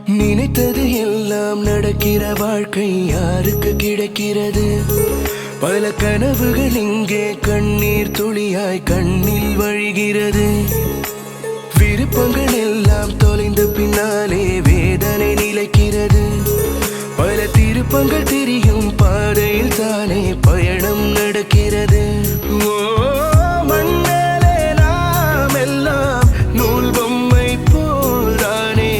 நினைத்தது எல்லாம் நடக்கிற வாழ்க்கை யாருக்கு கிடைக்கிறது? பல கனவுகள் இங்கே கண்ணீர் துளியாய் கண்ணில் வழிகிறது. விருப்பங்கள் எல்லாம் தொலைந்த பின்னாலே வேதனை நிலைக்கிறது. பல திருப்பங்கள் தெரியும் பாதையில் தானே பயணம் நடக்கிறது. ஓ மண்ணலே நாம் எல்லாம் நூல் பொம்மை போல்தானே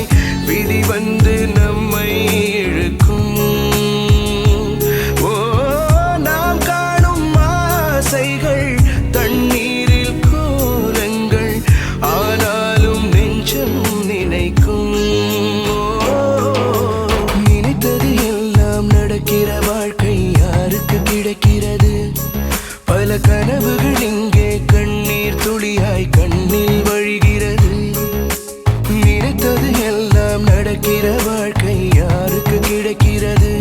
விதி வந்து நம்மை இழுக்கும். ஓ நாம் காணும் ஆசைகள் தண்ணீரில் கோலங்கள், ஆனாலும் நெஞ்சம் நினைக்கும். நினைத்தது எல்லாம் நடக்கிற வாழ்க்கை யாருக்கு கிடைக்கிறது? பல கனவுகள் இங்கே கண்ணீர் துளியாய் கண்ணில் வழிகிறது. நினைத்தது எல்லாம் நடக்கிற வாழ்க்கை யாருக்கு கிடைக்கிறது?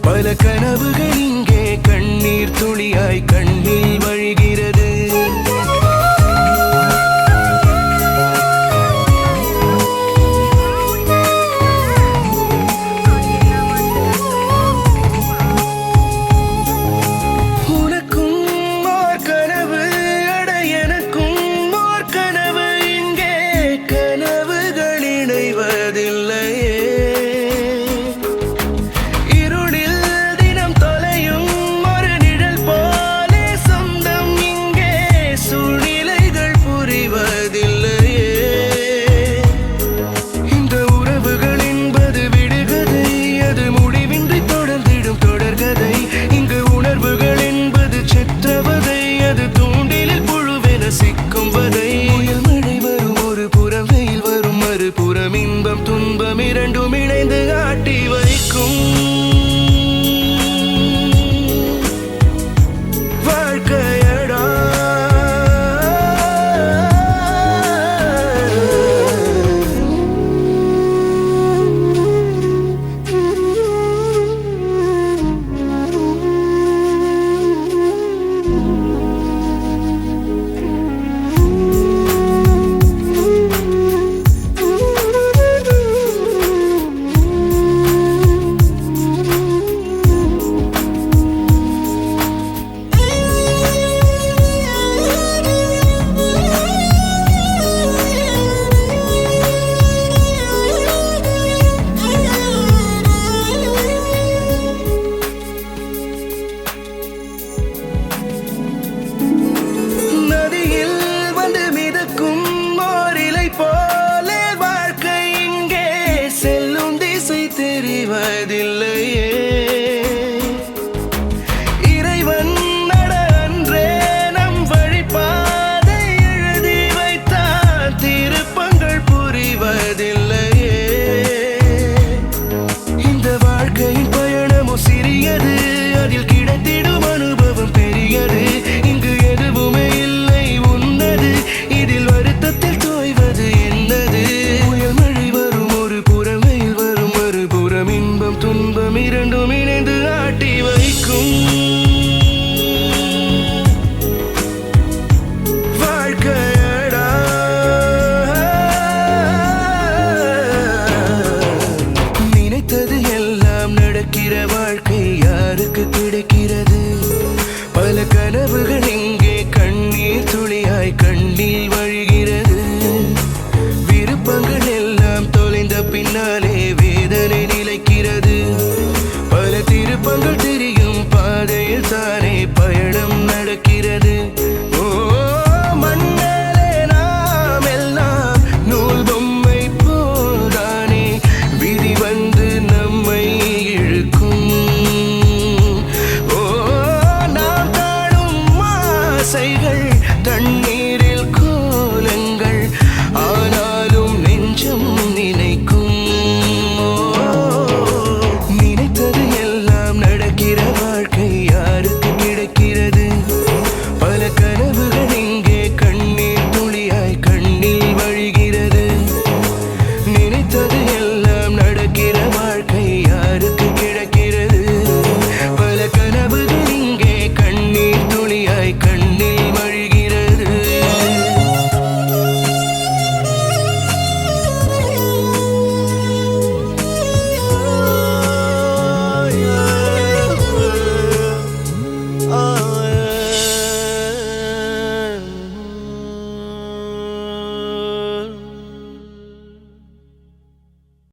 பல கனவுகள் இங்கே கண்ணீர் துளியாய் கண்ணில் வழிகிறது. துன்பம் இரண்டும் இணைந்து ஆட்டி வைக்கும்.